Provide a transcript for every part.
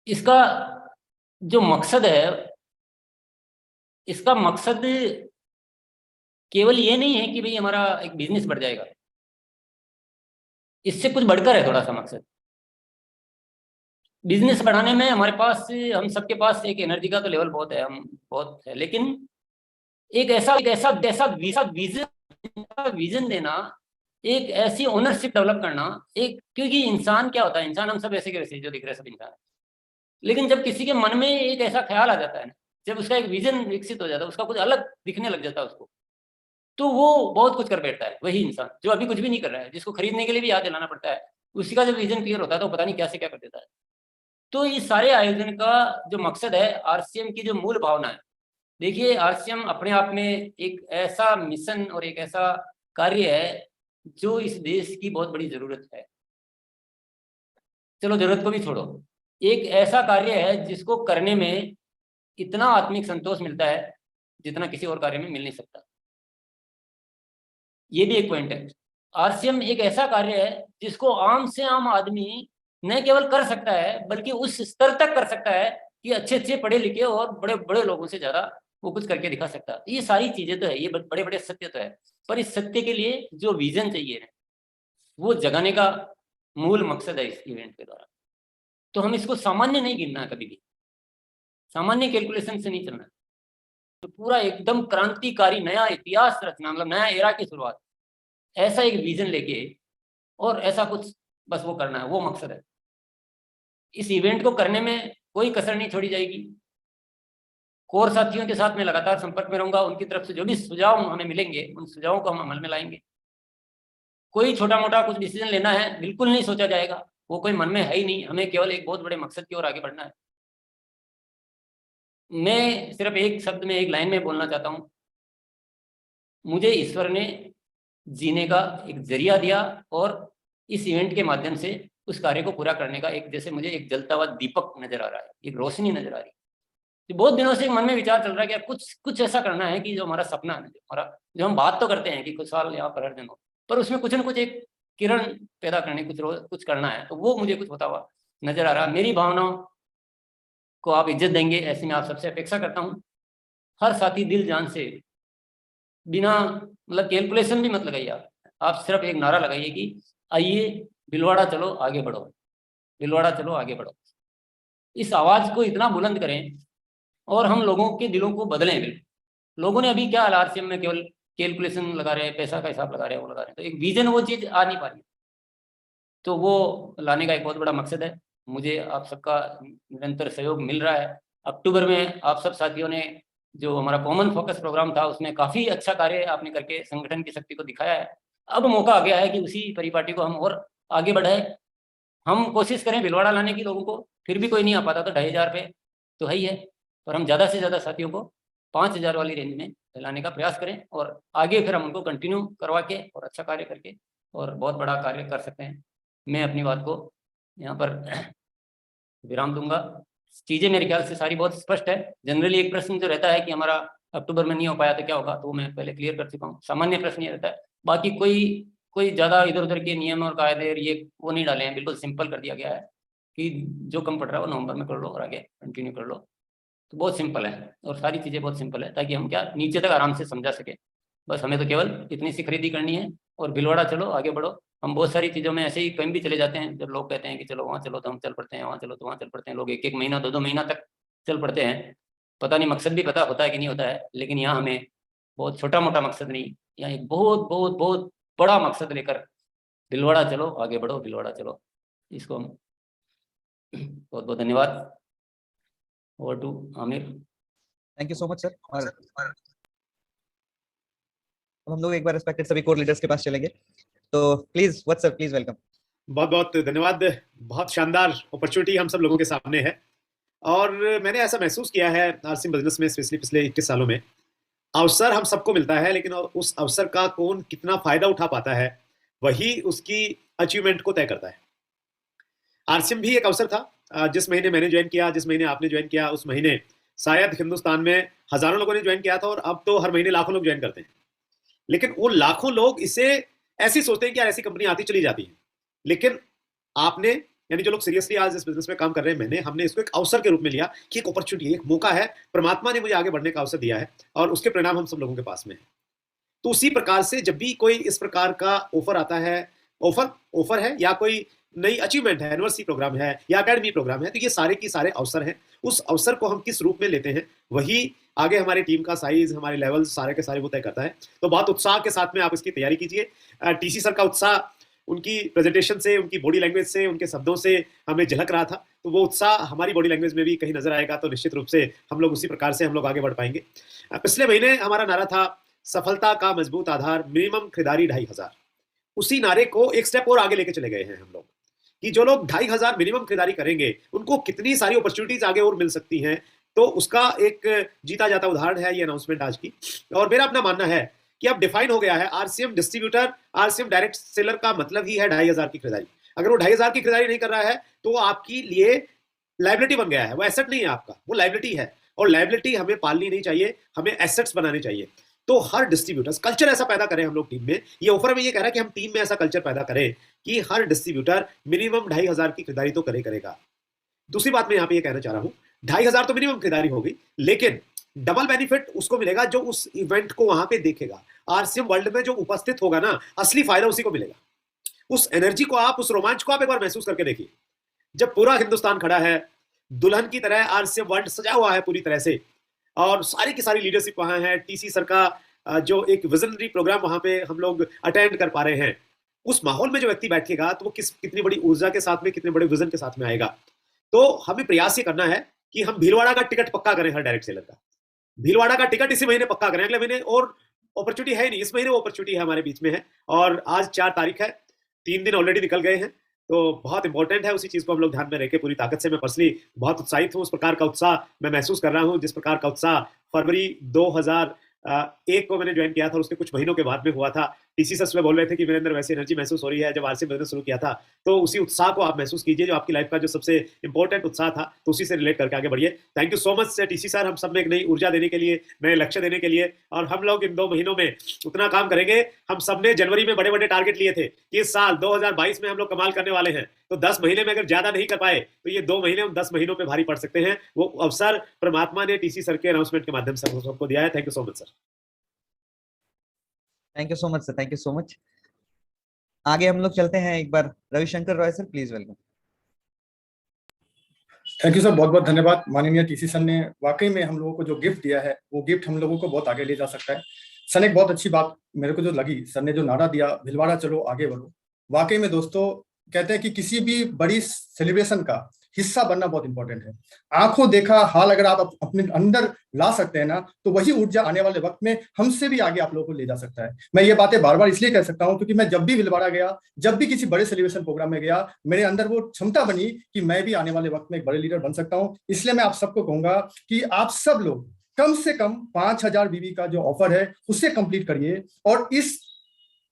इसका जो मकसद है, इसका मकसद केवल ये नहीं है कि भाई हमारा एक बिजनेस बढ़ जाएगा। इससे कुछ बढ़कर है थोड़ा सा मकसद। बिजनेस बढ़ाने में हमारे पास, हम सबके पास एक एनर्जी का तो लेवल बहुत है, हम बहुत है, लेकिन एक ऐसा विजन विजन देना, एक ऐसी ओनरशिप डेवलप करना। एक, क्योंकि इंसान क्या होता है, इंसान हम सब ऐसे के वैसे जो दिख रहे हैं सब इंसान है। लेकिन जब किसी के मन में एक ऐसा ख्याल आ जाता है ना, जब उसका एक विजन विकसित हो जाता है, उसका कुछ अलग दिखने लग जाता है उसको, तो वो बहुत कुछ कर बैठता है। वही इंसान जो अभी कुछ भी नहीं कर रहा है, जिसको खरीदने के लिए भी याद दिलाना पड़ता है, उसी का जब विजन क्लियर होता है तो पता नहीं क्या से क्या कर देता है। तो इस सारे आयोजन का जो मकसद है, आरसीएम की जो मूल भावना है, देखिए आरसीएम अपने आप में एक ऐसा मिशन और एक ऐसा कार्य है जो इस देश की बहुत बड़ी जरूरत है। चलो जरूरत को भी छोड़ो, एक ऐसा कार्य है जिसको करने में इतना आत्मिक संतोष मिलता है जितना किसी और कार्य में मिल नहीं सकता। ये भी एक पॉइंट है। आरसीएम एक ऐसा कार्य है जिसको आम से आम आदमी न केवल कर सकता है, बल्कि उस स्तर तक कर सकता है कि अच्छे अच्छे पढ़े लिखे और बड़े बड़े लोगों से ज्यादा वो कुछ करके दिखा सकता है। ये सारी चीजें तो है, ये बड़े बड़े सत्य तो है, पर इस सत्य के लिए जो विजन चाहिए वो जगाने का मूल मकसद है इस इवेंट के द्वारा। तो हम इसको सामान्य नहीं गिनना है, कभी भी सामान्य कैलकुलेशन से नहीं चलना है। तो पूरा एकदम क्रांतिकारी नया इतिहास रचना, मतलब नया एरा की शुरुआत, ऐसा एक विजन लेके और ऐसा कुछ बस वो करना है, वो मकसद है। इस इवेंट को करने में कोई कसर नहीं छोड़ी जाएगी। कोर साथियों के साथ मैं लगातार संपर्क में रहूंगा, उनकी तरफ से जो भी सुझाव हमें मिलेंगे उन सुझावों को हम अमल में लाएंगे। कोई छोटा मोटा कुछ डिसीजन लेना है बिल्कुल नहीं सोचा जाएगा, वो कोई मन में है ही नहीं। हमें केवल एक बहुत बड़े मकसद की ओर आगे बढ़ना है। मैं सिर्फ एक शब्द में, एक लाइन में बोलना चाहता हूँ, मुझे ईश्वर ने जीने का एक जरिया दिया और इस इवेंट के माध्यम से उस कार्य को पूरा करने का एक, जैसे मुझे एक जलता हुआ दीपक नजर आ रहा है, एक रोशनी नजर आ रही है। तो बहुत दिनों से मन में विचार चल रहा है कि कुछ कुछ ऐसा करना है कि जो हमारा सपना है, जो हमारा, जो हम बात तो करते हैं कि कुछ साल यहाँ पर हर दिन हो, पर उसमें कुछ न कुछ एक किरण पैदा करने, कुछ रोज कुछ करना है। तो वो मुझे कुछ होता हुआ नजर आ रहा है। मेरी भावनाओं को आप इज्जत देंगे ऐसी मैं आप सबसे अपेक्षा करता हूँ। हर साथी दिल जान से, बिना मतलब कैलकुलेशन भी मत लगाइए आप सिर्फ एक नारा लगाइए कि आइए भिलवाड़ा चलो आगे बढ़ो, भिलवाड़ा चलो आगे बढ़ो। इस आवाज को इतना बुलंद करें और हम लोगों के दिलों को बदलें। बिल्कुल, लोगों ने अभी क्या आरसीएम में केवल कैलकुलेशन लगा रहे हैं, पैसा का हिसाब लगा रहे हैं, वो लगा रहे हैं, तो एक विजन वो चीज आ नहीं पा रही। तो वो लाने का एक बहुत बड़ा मकसद है। मुझे आप सबका निरंतर सहयोग मिल रहा है। अक्टूबर में आप सब साथियों ने जो हमारा कॉमन फोकस प्रोग्राम था उसमें काफी अच्छा कार्य आपने करके संगठन की शक्ति को दिखाया है। अब मौका आ गया है कि उसी परिपाटी को हम और आगे बढ़ाए। हम कोशिश करें भिलवाड़ा लाने की लोगों को, फिर भी कोई नहीं आ पाता तो 2,500 पे तो है ही है, पर हम ज़्यादा से ज़्यादा साथियों को 5,000 वाली रेंज में लाने का प्रयास करें और आगे फिर हम उनको कंटिन्यू करवा के और अच्छा कार्य करके और बहुत बड़ा कार्य कर सकते हैं। मैं अपनी बात को यहाँ पर विराम दूंगा। चीज़ें मेरे ख्याल से सारी बहुत स्पष्ट है। जनरली एक प्रश्न जो रहता है कि हमारा अक्टूबर में नहीं हो पाया तो क्या होगा, तो मैं पहले क्लियर कर चुका हूँ। सामान्य प्रश्न ये रहता है, बाकी कोई कोई ज़्यादा इधर उधर के नियम और कायदे और ये वो नहीं डाले हैं। बिल्कुल सिंपल कर दिया गया है कि जो कम पड़ रहा है वो नवंबर में कर लो और आगे कंटिन्यू कर लो। तो बहुत सिंपल है और सारी चीज़ें बहुत सिंपल है, ताकि हम क्या नीचे तक आराम से समझा सके। बस हमें तो केवल इतनी सी खरीदी करनी है और भिलवाड़ा चलो आगे बढ़ो। हम बहुत सारी चीज़ों में ऐसे ही कहीं भी चले जाते हैं, जब लोग कहते हैं कि चलो वहाँ चलो तो हम चल पड़ते हैं, वहाँ चलो तो वहाँ चल पड़ते हैं। लोग एक एक महीना 2-2 महीना तक चल पड़ते हैं। पता नहीं मकसद भी पता होता है कि नहीं होता है, लेकिन यहाँ हमें बहुत छोटा मोटा मकसद नहीं, यहाँ एक बहुत बहुत बहुत बड़ा मकसद लेकर भिलवाड़ा चलो आगे बढ़ो, भिलवाड़ा चलो। इसको हम बहुत बहुत धन्यवाद। Over to Aamir. Thank you so much sir. और अब हम लोग एक बार रिस्पेक्टेड सभी कोर लीडर्स के पास चलेंगे, तो please what's sir, please welcome. बहुत बहुत धन्यवाद। बहुत शानदार अपॉर्चुनिटी हम सब लोगों के सामने है और मैंने ऐसा महसूस किया है आरसीएम बिजनेस में, स्पेशली पिछले 21 सालों में। अवसर हम सबको मिलता है, लेकिन उस अवसर का कौन कितना फायदा उठा पाता है वही उसकी अचीवमेंट को तय करता है। आरसीएम भी एक अवसर था। जिस महीने मैंने ज्वाइन किया, जिस महीने आपने ज्वाइन किया, उस महीने शायद हिंदुस्तान में हजारों लोगों ने ज्वाइन किया था और अब तो हर महीने लाखों लोग ज्वाइन करते हैं। लेकिन वो लाखों लोग इसे ऐसी सोचते हैं कि यार ऐसी कंपनी आती चली जाती है, लेकिन आपने यानी जो लोग सीरियसली आज इस बिजनेस में काम कर रहे हैं, हमने इसको एक अवसर के रूप में लिया कि एक अपॉर्चुनिटी, एक मौका है, परमात्मा ने मुझे आगे बढ़ने का अवसर दिया है और उसके परिणाम हम सब लोगों के पास में है। तो उसी प्रकार से जब भी कोई इस प्रकार का ऑफर आता है, ऑफर है या कोई नई अचीवमेंट है, यूनिवर्सिटी प्रोग्राम है या एकेडमी प्रोग्राम है, तो ये सारे की सारे अवसर हैं। उस अवसर को हम किस रूप में लेते हैं वही आगे हमारी टीम का साइज, हमारे लेवल सारे के सारे वो तय करता है। तो बहुत उत्साह के साथ में आप इसकी तैयारी कीजिए। टीसी सर का उत्साह उनकी प्रेजेंटेशन से, उनकी बॉडी लैंग्वेज से, उनके शब्दों से हमें झलक रहा था, तो वो उत्साह हमारी बॉडी लैंग्वेज में भी कहीं नजर आएगा। तो निश्चित रूप से हम लोग उसी प्रकार से हम लोग आगे बढ़ पाएंगे। पिछले महीने हमारा नारा था सफलता का मजबूत आधार, मिनिमम खरीदारी 2500। उसी नारे को एक स्टेप और आगे लेके चले गए हैं हम लोग कि जो लोग 2500 मिनिमम खरीदारी करेंगे उनको कितनी सारी अपॉर्चुनिटीज आगे और मिल सकती हैं। तो उसका एक जीता जाता उदाहरण है ये अनाउंसमेंट आज की। और मेरा अपना मानना है कि अब डिफाइन हो गया है RCM distributor, RCM direct seller का मतलब ही है 2500 की खरीदारी। अगर वो 2500 की खरीदारी नहीं कर रहा है तो वो आपके लिए लाइबिलिटी बन गया है, वो एसेट नहीं है आपका, वो लाइबिलिटी है। और लाइबिलिटी हमें पालनी नहीं चाहिए, हमें एसेट्स बनाने चाहिए। तो हर डिस्ट्रीब्यूटर्स कल्चर ऐसा पैदा करें हम लोग टीम में। ये ऑफर में ये कह रहा है कि हम टीम में ऐसा कल्चर पैदा करें कि हर डिस्ट्रीब्यूटर मिनिमम 2500 की खरीदारी तो करेगा। दूसरी बात मैं यहाँ पे ये कहना चाह रहा हूँ, 2500 तो मिनिमम खरीदारी होगी, लेकिन डबल बेनिफिट उसको मिलेगा जो उस इवेंट को वहां पे देखेगा। आरसीएम वर्ल्ड में जो उपस्थित होगा ना, असली फायदा उसी को मिलेगा। उस एनर्जी को आप, उस रोमांच को आप एक बार महसूस करके देखिए। जब पूरा हिंदुस्तान खड़ा है, दुल्हन की तरह आरसीएम वर्ल्ड सजा हुआ है पूरी तरह से, और सारी की सारी लीडरशिप वहां है, टीसी सर का जो एक विजनरी प्रोग्राम वहां पे हम लोग अटेंड कर पा रहे हैं, उस माहौल में जो व्यक्ति बैठेगा तो वो कितनी बड़ी ऊर्जा के साथ में, कितने बड़े विजन के साथ में आएगा। तो हमें प्रयास ये करना है कि हम भीलवाड़ा का टिकट पक्का करें हर डायरेक्ट सेलर का। भीलवाड़ा का टिकट इसी महीने पक्का करें, अगले महीने और अपॉर्चुनिटी है ही नहीं, इस महीने वो अपॉर्चुनिटी है हमारे बीच में है। और आज 4 तारीख है, 3 दिन ऑलरेडी निकल गए हैं, तो बहुत इंपॉर्टेंट है। उसी चीज को हम लोग ध्यान में रखें पूरी ताकत से। मैं पर्सनली बहुत उत्साहित हूँ, उस प्रकार का उत्साह मैं महसूस कर रहा हूँ जिस प्रकार का उत्साह फरवरी 2001 को मैंने ज्वाइन किया था और उसके कुछ महीनों के बाद में हुआ था। टीसी सर सुबह बोल रहे थे कि मेरे अंदर वैसी एनर्जी महसूस हो रही है जब आरसीएम बिजनेस शुरू किया था। तो उसी उत्साह को आप महसूस कीजिए जो आपकी लाइफ का जो सबसे इंपॉर्टेंट उत्साह था, तो उसी से रिलेट करके आगे बढ़िए। Thank you so much TC sir, हम सब में एक नई ऊर्जा देने के लिए, नए लक्ष्य देने के लिए। और हम लोग इन 2 महीनों में उतना काम करेंगे। हम सब ने जनवरी में बड़े बड़े टारगेट लिए थे कि इस साल 2022 में हम लोग कमाल करने वाले हैं। तो 10 महीने में अगर ज्यादा नहीं कर पाए तो ये 2 महीने उन 10 महीनों पे भारी पड़ सकते हैं। वो अवसर परमात्मा ने टीसी सर के अनाउंसमेंट के माध्यम से सबको दिया है। Thank you so much sir. Thank you so much sir, thank you so much. आगे हम लोग चलते हैं, एक बार Ravishankar Roy sir, please welcome. Thank you sir, बहुत बहुत धन्यवाद। माननीय टीसी सर ने वाकई में हम लोगों को जो गिफ्ट दिया है वो गिफ्ट हम लोगों को बहुत आगे ले जा सकता है। सर ने एक बहुत अच्छी बात मेरे को जो लगी, सर ने जो नारा दिया, भिलवाड़ा चलो आगे बढ़ो। वाकई में दोस्तों कहते हैं कि किसी भी बड़ी सेलिब्रेशन का हिस्सा बनना बहुत इंपॉर्टेंट है। आंखों देखा हाल अगर आप अपने अंदर ला सकते हैं ना, तो वही ऊर्जा आने वाले वक्त में हमसे भी आगे आप लोगों को ले जा सकता है। मैं ये बातें बार बार इसलिए कह सकता हूं क्योंकि मैं जब भी भिलवाड़ा गया, जब भी किसी बड़े सेलिब्रेशन प्रोग्राम में गया, मेरे अंदर वो क्षमता बनी कि मैं भी आने वाले वक्त में एक बड़े लीडर बन सकता हूं। इसलिए मैं आप सबको कहूंगा कि आप सब लोग कम से कम 5000 बीबी का जो ऑफर है उसे कंप्लीट करिए और इस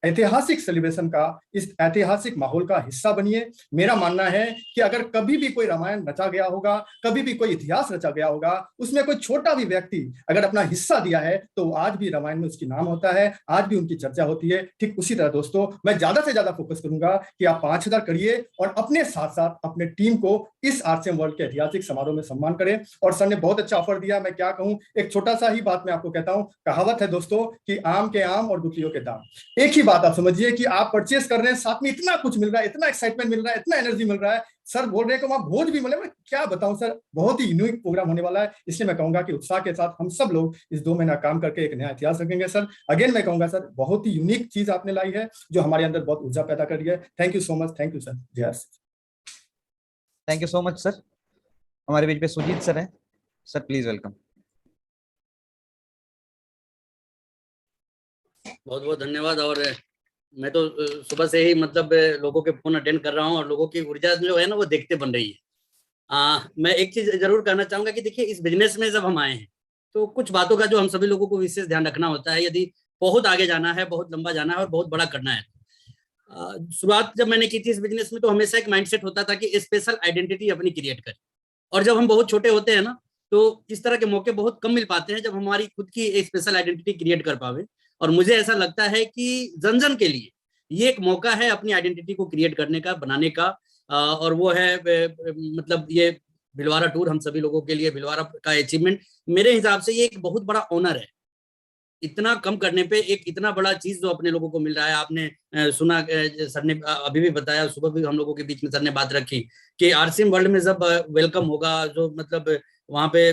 ऐतिहासिक सेलिब्रेशन का, इस ऐतिहासिक माहौल का हिस्सा बनिए। मेरा मानना है कि अगर कभी भी कोई रामायण रचा गया होगा, कभी भी कोई इतिहास रचा गया होगा, उसमें कोई छोटा भी व्यक्ति अगर अपना हिस्सा दिया है तो आज भी रामायण में उसकी नाम होता है, आज भी उनकी चर्चा होती है। ठीक उसी तरह दोस्तों मैं ज्यादा से ज्यादा फोकस करूंगा कि आप 5000 करिए और अपने साथ साथ अपने टीम को इस आरसीएम वर्ल्ड के ऐतिहासिक समारोह में सम्मान करें। और सर ने बहुत अच्छा ऑफर दिया, मैं क्या कहूं, एक छोटा सा ही बात मैं आपको कहता हूं। कहावत है दोस्तों कि आम के आम और गुठलियों के दाम। एक ही बात आप समझिए कि आप परचेस कर रहे हैं, साथ में इतना कुछ मिल रहा है, इतना एक्साइटमेंट मिल रहा है, इतना एनर्जी मिल रहा है। सर बोल रहे हैं कि वहां भोज भी मिले, मैं क्या बताऊं सर, बहुत ही यूनिक प्रोग्राम होने वाला है। इसलिए मैं कहूंगा कि उत्साह के साथ हम सब लोग इस 2 महीना काम करके एक नया इतिहास रखेंगे। सर अगेन मैं कहूंगा सर, बहुत ही यूनिक चीज आपने लाई है जो हमारे अंदर बहुत ऊर्जा पैदा कर रही है। Thank you so much, thank you sir. जय thank you so much sir. हमारे बीच पे सुजीत सर हैं, सर प्लीज वेलकम। बहुत बहुत धन्यवाद। और मैं तो सुबह से ही मतलब लोगों के फोन अटेंड कर रहा हूँ और लोगों की ऊर्जा जो है ना वो देखते बन रही है। मैं एक चीज जरूर कहना चाहूंगा कि देखिए इस बिजनेस में जब हम आए हैं तो कुछ बातों का जो हम सभी लोगों को विशेष ध्यान रखना होता है। यदि बहुत आगे जाना है, बहुत लंबा जाना है और बहुत बड़ा करना है। शुरुआत जब मैंने की थी इस बिजनेस में तो हमेशा एक माइंडसेट होता था कि स्पेशल आइडेंटिटी अपनी क्रिएट करें। और जब हम बहुत छोटे होते हैं ना तो इस तरह के मौके बहुत कम मिल पाते हैं जब हमारी खुद की एक स्पेशल आइडेंटिटी क्रिएट कर पावे। और मुझे ऐसा लगता है कि जन जन के लिए ये एक मौका है अपनी आइडेंटिटी को क्रिएट करने का, बनाने का। और वो है मतलब ये भिलवाड़ा टूर हम सभी लोगों के लिए, भिलवाड़ा का अचीवमेंट मेरे हिसाब से ये एक बहुत बड़ा ऑनर है। इतना कम करने पे एक इतना बड़ा चीज जो अपने लोगों को मिल रहा है। आपने सुना, सर ने अभी भी बताया, सुबह भी हम लोगों के बीच में सर ने बात रखी कि आरसीएम वर्ल्ड में जब वेलकम होगा, जो मतलब वहां पे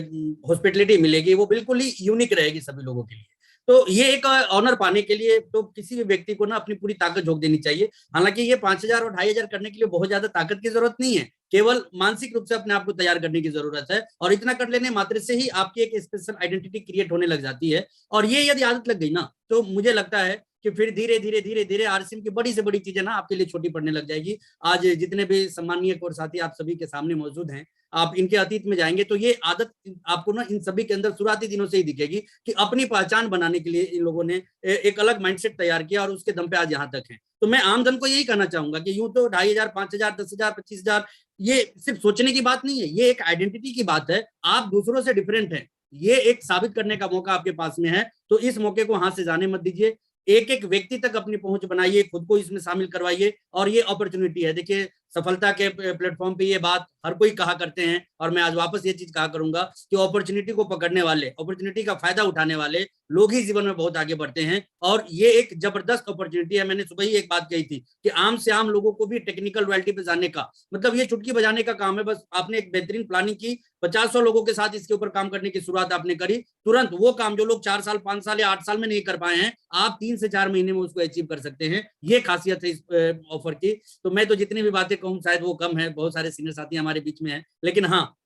हॉस्पिटलिटी मिलेगी, वो बिल्कुल ही यूनिक रहेगी सभी लोगों के लिए। तो ये एक ऑनर पाने के लिए तो किसी भी व्यक्ति को ना अपनी पूरी ताकत झोंक देनी चाहिए। हालांकि ये 5,000 और 2,500 करने के लिए बहुत ज्यादा ताकत की जरूरत नहीं है, केवल मानसिक रूप से अपने आप को तैयार करने की जरूरत है। और इतना कर लेने मात्र से ही आपकी एक स्पेशल आइडेंटिटी क्रिएट होने लग जाती है। और ये यदि आदत लग गई ना, तो मुझे लगता है कि फिर धीरे धीरे धीरे धीरे आरसीएम की बड़ी से बड़ी चीजें ना आपके लिए छोटी पड़ने लग जाएगी। आज जितने भी सम्मानीय कोर साथी आप सभी के सामने मौजूद हैं, आप इनके अतीत में जाएंगे तो ये आदत आपको ना इन सभी के अंदर शुरुआती दिनों से ही दिखेगी कि अपनी पहचान बनाने के लिए इन लोगों ने एक अलग माइंडसेट तैयार किया और उसके दम पे आज यहाँ तक है। तो मैं आम जन को यही कहना चाहूंगा कि यूं तो 2,500, 5,000, 10,000, 25,000 ये सिर्फ सोचने की बात नहीं है, ये एक आइडेंटिटी की बात है। आप दूसरों से डिफरेंट हैं, ये एक साबित करने का मौका आपके पास में है। तो इस मौके को हाथ से जाने मत दीजिए। एक एक व्यक्ति तक अपनी पहुंच बनाइए, खुद को इसमें शामिल करवाइए। और ये अपॉर्चुनिटी है। देखिए, सफलता के प्लेटफॉर्म पे ये बात हर कोई कहा करते हैं और मैं आज वापस ये चीज कहा करूंगा कि अपॉर्चुनिटी को पकड़ने वाले, अपॉर्चुनिटी का फायदा उठाने वाले लोग ही जीवन में बहुत आगे बढ़ते हैं। और ये एक जबरदस्त अपॉर्चुनिटी है। मैंने सुबह ही एक बात कही थी कि आम से आम लोगों को भी टेक्निकल रॉयल्टी पे जाने का मतलब ये चुटकी बजाने का काम है। बस आपने एक बेहतरीन प्लानिंग की, 50 लोगों के साथ इसके ऊपर काम करने की शुरुआत आपने करी, तुरंत वो काम जो लोग 4 साल, 5 साल या 8 साल में नहीं कर पाए हैं, आप 3 से 4 महीने में उसको अचीव कर सकते हैं। ये खासियत है इस ऑफर की। तो मैं तो जितनी भी बातें कहूँ शायद वो कम है, बहुत सारे सीनियर साथी हमारे बीच में हैं, लेकिन हाँ,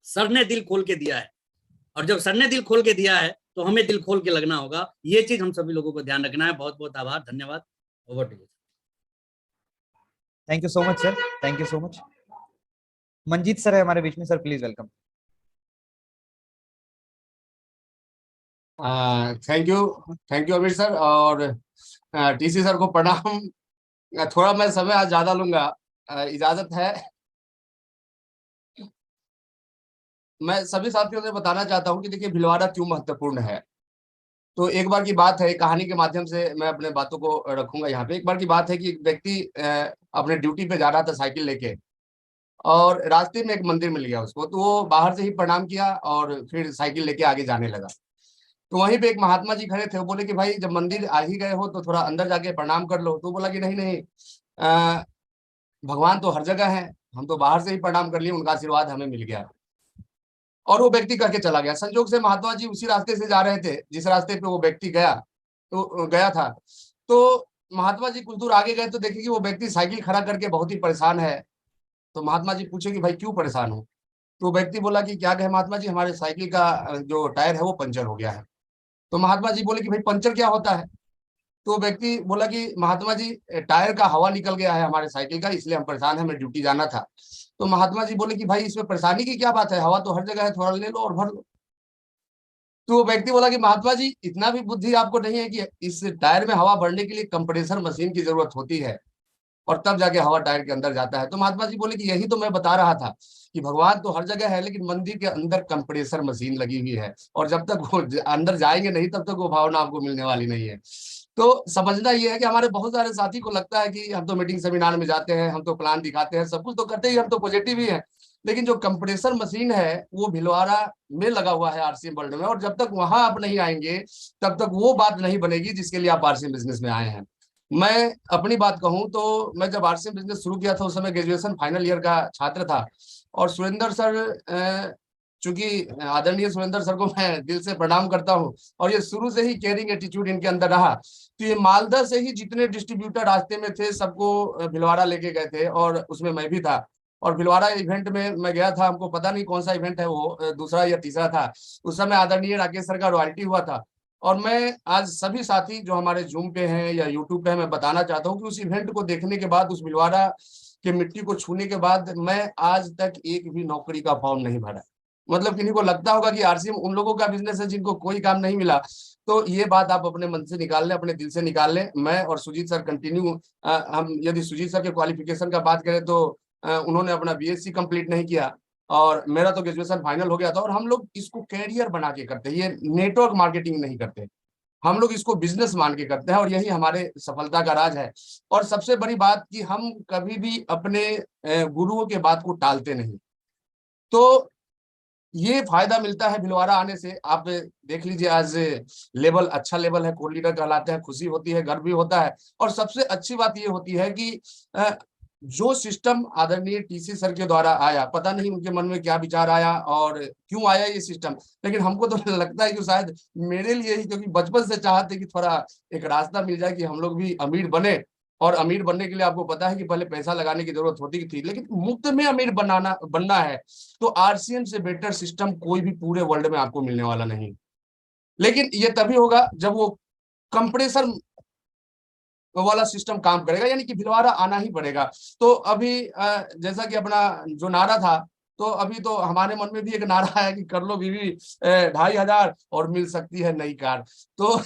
सर ने दिल खोल के दिया है। और जब सर ने दिल खोल के दिया है तो हमें दिल खोल के लगना होगा। ये चीज हम सभी लोगों को ध्यान रखना है। बहुत बहुत आभार, धन्यवाद। Over to you. Thank you so much sir, thank you so much. Manjeet sir है हमारे बीच में, sir please welcome. Thank you Amir sir और टीसी सर को प्रणाम। थोड़ा मैं समय आज ज्यादा लूंगा, इजाजत है। मैं सभी साथियों से बताना चाहता हूं कि देखिए भिलवाड़ा क्यों महत्वपूर्ण है। तो एक बार की बात है, कहानी के माध्यम से मैं अपने बातों को रखूंगा यहाँ पे। एक बार की बात है कि एक व्यक्ति अपने ड्यूटी पे जा रहा था साइकिल लेके, और रास्ते में एक मंदिर मिल गया उसको। तो वो बाहर से ही प्रणाम किया और फिर साइकिल लेके आगे जाने लगा। तो वहीं पे एक महात्मा जी खड़े थे। वो बोले कि भाई जब मंदिर आ ही गए हो तो थोड़ा अंदर जाके प्रणाम कर लो। तो बोला कि नहीं नहीं, भगवान तो हर जगह है, हम तो बाहर से ही प्रणाम कर लिए, उनका आशीर्वाद हमें मिल गया। और वो व्यक्ति करके चला गया। संजोग से महात्मा जी उसी रास्ते से जा रहे थे जिस रास्ते पे वो व्यक्ति गया था। तो महात्मा जी कुछ दूर आगे गए तो देखे कि वो व्यक्ति साइकिल खड़ा करके बहुत ही परेशान है। तो महात्मा जी पूछे कि भाई क्यों परेशान हो? तो व्यक्ति बोला कि क्या कहे महात्मा जी, हमारे साइकिल का जो टायर है वो पंचर हो गया है। तो महात्मा जी बोले कि भाई पंचर क्या होता है? तो व्यक्ति बोला कि महात्मा जी, टायर का हवा निकल गया है हमारे साइकिल का, इसलिए हम परेशान हैं, हमें ड्यूटी जाना था। तो महात्मा जी बोले कि भाई इसमें परेशानी की क्या बात है, हवा तो हर जगह है, थोड़ा ले लो और भर लो। तो वो व्यक्ति बोला कि महात्मा जी इतना भी बुद्धि आपको नहीं है कि इस टायर में हवा भरने के लिए कंप्रेसर मशीन की जरूरत होती है और तब जाके हवा टायर के अंदर जाता है। तो महात्मा जी बोले कि यही तो मैं बता रहा था कि भगवान तो हर जगह है, लेकिन मंदिर के अंदर कंप्रेसर मशीन लगी हुई है, और जब तक वो अंदर जाएंगे नहीं तब तक वो भावना आपको मिलने वाली नहीं है। तो समझना ये है कि हमारे बहुत सारे साथी को लगता है कि हम तो मीटिंग सेमिनार में जाते हैं, हम तो प्लान दिखाते हैं, सब कुछ तो करते ही, हम तो पॉजिटिव ही है, लेकिन जो कंप्रेसर मशीन है वो भिलवाड़ा में लगा हुआ है आरसीएम वर्ल्ड में। और जब तक वहां आप नहीं आएंगे तब तक वो बात नहीं बनेगी जिसके लिए आप आरसीएम बिजनेस में आए हैं। मैं अपनी बात कहूं तो मैं जब आरसीएम बिजनेस शुरू किया था उस समय ग्रेजुएशन फाइनल ईयर का छात्र था। और सुरेंद्र सर, चूंकि आदरणीय सुरेंद्र सर को मैं दिल से प्रणाम करता हूं, और ये शुरू से ही केयरिंग एटीट्यूड इनके अंदर रहा। तो ये मालदा से ही जितने डिस्ट्रीब्यूटर रास्ते में थे सबको भिलवाड़ा लेके गए थे, और उसमें मैं भी था। और भिलवाड़ा इवेंट में मैं गया था, हमको पता नहीं कौन सा इवेंट है वो, दूसरा या तीसरा था। उस समय आदरणीय राकेश सर का रॉयल्टी हुआ था। और मैं आज सभी साथी जो हमारे जूम पे हैं या यूट्यूब पे हैं, मैं बताना चाहता हूँ कि उस इवेंट को देखने के बाद, उस भिलवाड़ा के मिट्टी को छूने के बाद, मैं आज तक एक भी नौकरी का फॉर्म नहीं भरा। मतलब किन्हीं को लगता होगा कि आरसीएम उन लोगों का बिजनेस है जिनको कोई काम नहीं मिला, तो ये बात आप अपने मन से निकाल लें, अपने दिल से निकाल लें। मैं और सुजीत सर कंटिन्यू, हम यदि सुजीत सर के क्वालिफिकेशन का बात करें तो उन्होंने अपना बीएससी कंप्लीट नहीं किया और मेरा तो ग्रेजुएशन फाइनल हो गया था। और हम लोग इसको कैरियर बना के करते हैं, ये नेटवर्क मार्केटिंग नहीं करते। हम लोग इसको बिजनेस मान के करते हैं और यही हमारे सफलता का राज है। और सबसे बड़ी बात कि हम कभी भी अपने गुरुओं के बात को टालते नहीं। तो ये फायदा मिलता है भिलवाड़ा आने से। आप देख लीजिए आज लेवल अच्छा लेवल है, कोर लीडर कहलाते हैं, खुशी होती है, गर्व भी होता है। और सबसे अच्छी बात ये होती है कि जो सिस्टम आदरणीय टीसी सर के द्वारा आया, पता नहीं उनके मन में क्या विचार आया और क्यों आया ये सिस्टम, लेकिन हमको तो लगता है कि शायद मेरे लिए ही, क्योंकि बचपन से चाहते कि थोड़ा एक रास्ता मिल जाए कि हम लोग भी अमीर बने। और अमीर बनने के लिए आपको पता है कि पहले पैसा लगाने की जरूरत होती थी, लेकिन मुफ्त में अमीर बनना है तो आरसीएम से बेटर सिस्टम कोई भी पूरे वर्ल्ड में आपको मिलने वाला नहीं। लेकिन ये तभी होगा जब वो कंप्रेसर वाला सिस्टम काम करेगा, यानी कि भिलवाड़ा आना ही पड़ेगा। तो अभी जैसा कि अपना जो नारा था, तो अभी तो हमारे मन में भी एक नारा है कि कर लो बीवी 2500 और मिल सकती है नई कार। तो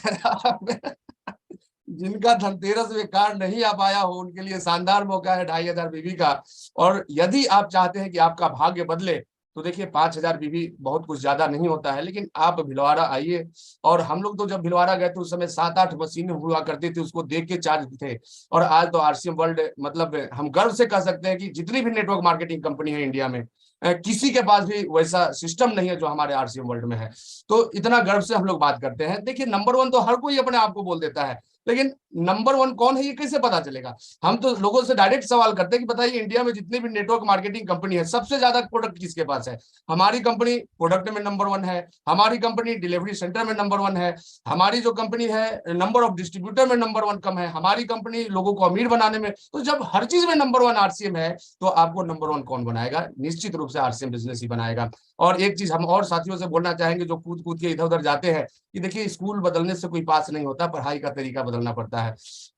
जिनका धनतेरस में कार नहीं आ पाया हो उनके लिए शानदार मौका है 2500 बीवी का। और यदि आप चाहते हैं कि आपका भाग्य बदले तो देखिए 5000 बीवी बहुत कुछ ज्यादा नहीं होता है, लेकिन आप भिलवाड़ा आइए। और हम लोग तो जब भिलवाड़ा गए थे उस समय 7-8 मशीनें हुआ करती थी, उसको देख के चार्ज थे। और आज तो आरसीएम वर्ल्ड, मतलब हम गर्व से कह सकते हैं कि जितनी भी नेटवर्क मार्केटिंग कंपनी है इंडिया में, किसी के पास भी वैसा सिस्टम नहीं है जो हमारे आरसीएम वर्ल्ड में है। तो इतना गर्व से हम लोग बात करते हैं। देखिए नंबर 1 तो हर कोई अपने आप को बोल देता है, लेकिन नंबर 1 कौन है ये कैसे पता चलेगा? हम तो लोगों से डायरेक्ट सवाल करते हैं कि बताइए इंडिया में जितनी भी नेटवर्क मार्केटिंग कंपनी है सबसे ज्यादा प्रोडक्ट किसके पास है? हमारी कंपनी प्रोडक्ट में नंबर 1 है, हमारी कंपनी डिलीवरी सेंटर में नंबर 1 है, हमारी जो कंपनी है नंबर ऑफ डिस्ट्रीब्यूटर में नंबर 1 कम है, हमारी कंपनी लोगों को अमीर बनाने में। तो जब हर चीज में नंबर 1 आरसीएम है तो आपको नंबर 1 कौन बनाएगा? निश्चित रूप से आरसीएम बिजनेस ही बनाएगा। और एक चीज हम और साथियों से बोलना चाहेंगे जो कूद कूद के इधर उधर जाते हैं कि देखिए स्कूल बदलने से कोई पास नहीं होता, पढ़ाई का तरीका बदलना पड़ता है।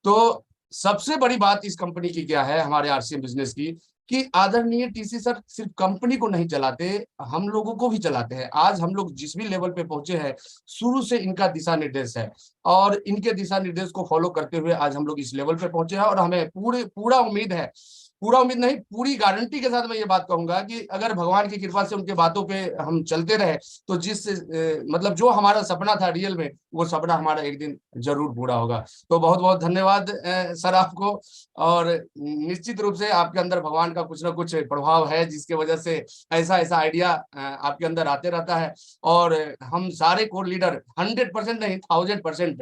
तो सबसे बड़ी बात इस कंपनी की क्या है, हमारे आरसीएम बिजनेस की, कि आदरणीय टीसी सर सिर्फ कंपनी को नहीं चलाते, हम लोगों को भी चलाते हैं। आज हम लोग जिस भी लेवल पे पहुंचे हैं शुरू से इनका दिशा निर्देश है और इनके दिशा निर्देश को फॉलो करते हुए आज हम लोग इस लेवल पे पहुंचे हैं। और हमें पूरा उम्मीद है, पूरा उम्मीद नहीं, पूरी गारंटी के साथ मैं ये बात कहूंगा कि अगर भगवान की कृपा से उनके बातों पे हम चलते रहे तो मतलब जो हमारा सपना था रियल में, वो सपना हमारा एक दिन जरूर पूरा होगा। तो बहुत बहुत धन्यवाद सर आपको। और निश्चित रूप से आपके अंदर भगवान का कुछ ना कुछ प्रभाव है जिसके वजह से ऐसा ऐसा आइडिया आपके अंदर आते रहता है। और हम सारे कोर लीडर 100% नहीं 1000%